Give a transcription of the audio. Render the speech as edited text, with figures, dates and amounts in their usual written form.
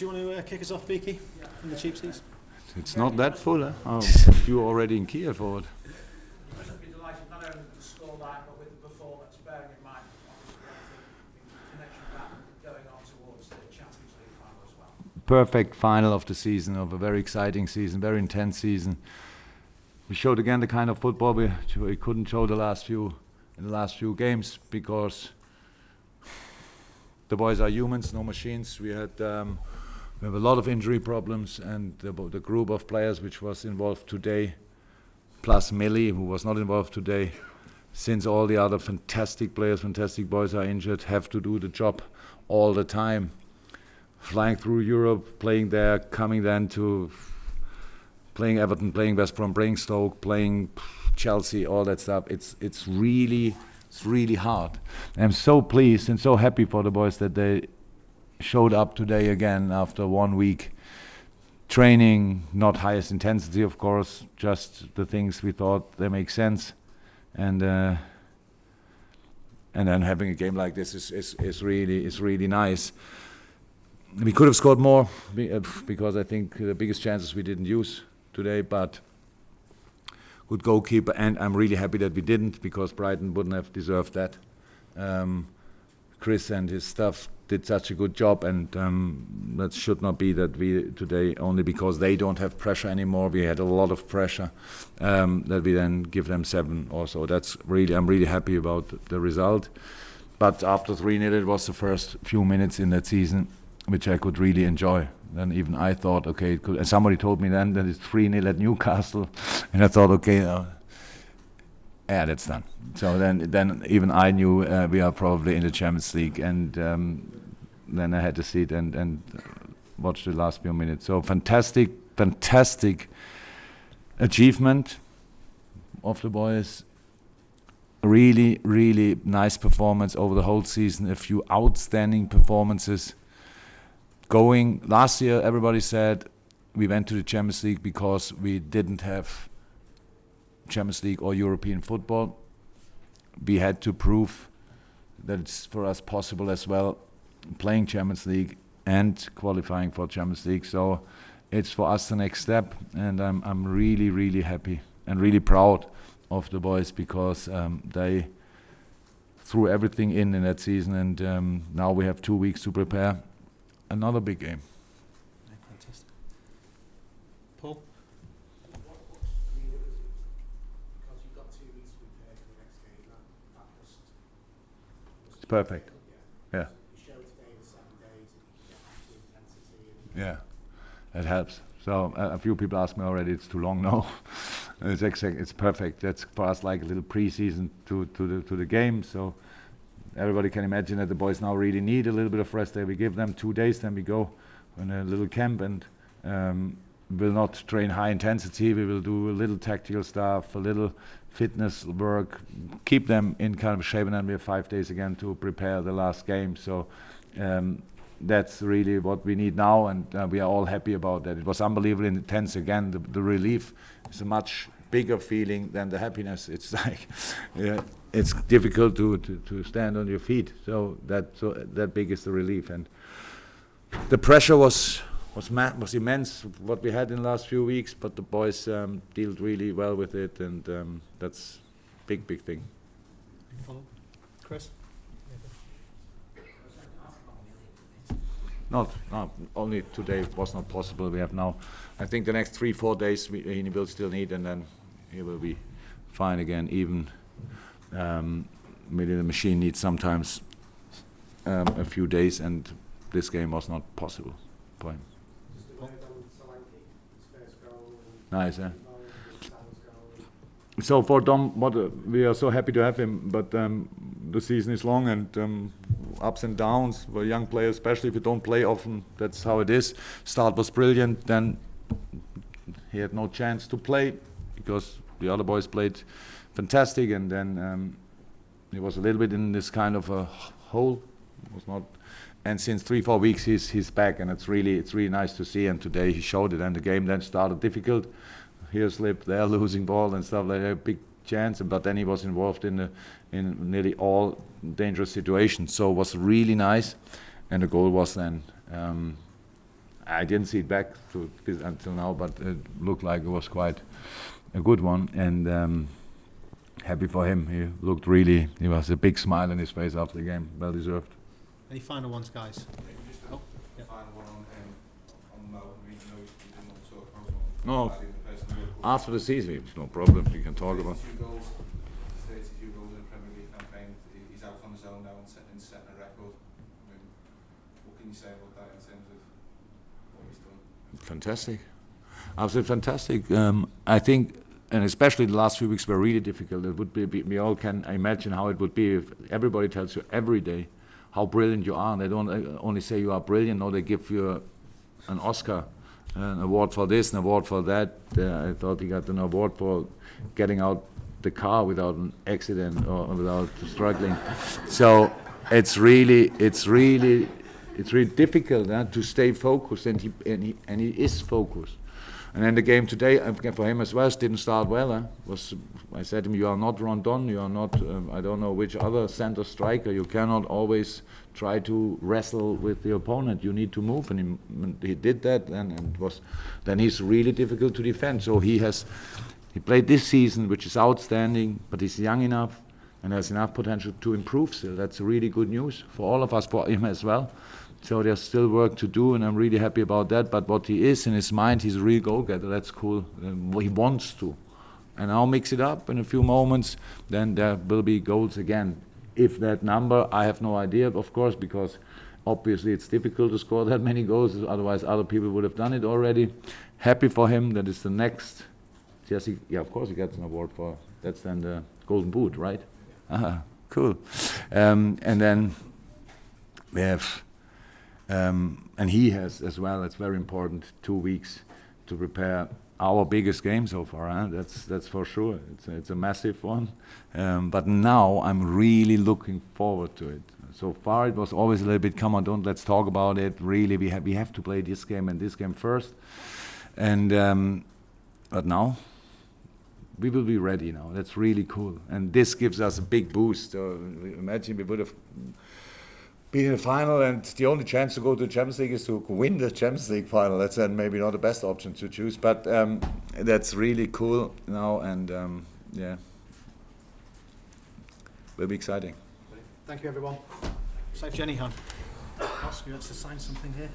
Do you want to kick us off, Beaky, from the cheap seats? It's not that full, eh? Oh, you're already in Kiev for it. I should be delighted not only with the scoreline but with the performance, bearing in mind obviously everything in connection with that going on towards the Champions League final as well. Perfect final of the season, of a very exciting season, very intense season. We showed again the kind of football we couldn't show in the last few games because the boys are humans, no machines. We have a lot of injury problems, and the group of players which was involved today, plus Millie, who was not involved today, since all the other fantastic players, fantastic boys are injured, have to do the job all the time. Flying through Europe, playing there, coming then to playing Everton, playing West Brom, playing Stoke, playing Chelsea, all that stuff. It's really hard. I'm so pleased and so happy for the boys that they showed up today again after 1 week training, not highest intensity, of course, just the things we thought they make sense, and then having a game like this is really nice. We could have scored more because I think the biggest chances we didn't use today, but good goalkeeper, and I'm really happy that we didn't, because Brighton wouldn't have deserved that. Chris and his staff did such a good job, and that should not be that we today, only because they don't have pressure anymore. We had a lot of pressure, that we then give them 7 or so. I'm really happy about the result. But after 3-0, it was the first few minutes in that season which I could really enjoy. Then even I thought, okay, it could, and somebody told me then that it's 3-0 at Newcastle, and I thought, okay, yeah, that's done. So then even I knew we are probably in the Champions League, and then I had to sit and watch the last few minutes. So fantastic achievement of the boys. Really nice performance over the whole season. A few outstanding performances. Last year, everybody said we went to the Champions League because we didn't have Champions League or European football. We had to prove that it's for us possible as well, playing Champions League and qualifying for Champions League. So it's for us the next step, and I'm really happy and really proud of the boys, because they threw everything in that season, and now we have 2 weeks to prepare another big game. Yeah, fantastic. Paul? Because you've got 2 weeks to prepare for the next game, that It's perfect. Yeah. You showed today the 7 days and you get back to intensity. Yeah, it helps. So a few people ask me already, it's too long. No, it's perfect. That's for us like a little pre-season to the game. So everybody can imagine that the boys now really need a little bit of rest. There we give them 2 days, then we go on a little camp, and will not train high intensity. We will do a little tactical stuff, a little fitness work, keep them in kind of shape, and then we have 5 days again to prepare the last game. So that's really what we need now, and we are all happy about that. It was unbelievably intense again. The relief is a much bigger feeling than the happiness. It's like it's difficult to stand on your feet. So that big is the relief, and the pressure was immense what we had in the last few weeks. But the boys dealt really well with it, and that's big thing. Follow. Chris? No, only today was not possible. We have now, I think the next 3-4 days he will still need, and then he will be fine again. Even maybe the machine needs sometimes a few days, and this game was not possible for him. Nice, eh? So for Dom, we are so happy to have him, but the season is long, and ups and downs for a young player, especially if you don't play often. That's how it is. Start was brilliant, then he had no chance to play because the other boys played fantastic, and then he was a little bit in this kind of a hole. Was not, and since 3-4 weeks he's back, and it's really nice to see. And today he showed it, and the game then started difficult. Here slip, there losing ball and stuff like that, big chance. But then he was involved in nearly all dangerous situations. So it was really nice, and the goal was then I didn't see it back until now, but it looked like it was quite a good one, and happy for him. He was a big smile on his face after the game, well deserved. Any final ones, guys? Just Oh, yeah. final one on Mo. We know you didn't want to talk about Mo. No. About the person in Liverpool. After the season, it's no problem. We can talk about. 32 goals, 32 goals in the Premier League campaign. He's out on his own now and setting a record. I mean, what can you say about that in terms of what he's done? Fantastic, absolutely fantastic. I think, and especially the last few weeks were really difficult. It would be we all can imagine how it would be if everybody tells you every day how brilliant you are. And they don't only say you are brilliant, no, they give you an Oscar, an award for this, an award for that. I thought he got an award for getting out the car without an accident or without struggling. So it's really difficult to stay focused, and he is focused. And then the game today, for him as well, didn't start well. I said to him, you are not Rondon, you are not, I don't know which other center striker. You cannot always try to wrestle with the opponent. You need to move, and he did that, and then he's really difficult to defend. So he played this season, which is outstanding, but he's young enough and has enough potential to improve still. That's really good news for all of us, for him as well. So there's still work to do, and I'm really happy about that. But what he is in his mind, he's a real goal-getter. That's cool. He wants to. And I'll mix it up in a few moments. Then there will be goals again. If that number, I have no idea, of course, because obviously it's difficult to score that many goals. Otherwise, other people would have done it already. Happy for him. That is the next. Yes, of course he gets an award for. That's then the Golden Boot, right? Cool. And then we have. And he has as well. It's very important. 2 weeks to prepare our biggest game so far. That's for sure. It's a massive one. But now I'm really looking forward to it. So far it was always a little bit, come on, let's talk about it. Really, we have to play this game and this game first. And but now we will be ready now. That's really cool. And this gives us a big boost. Imagine we would have been in the final, and the only chance to go to the Champions League is to win the Champions League final. That's then maybe not the best option to choose, but that's really cool now, and will be exciting. Thank you, everyone. Safe journey home. Oscar, you want to sign something here?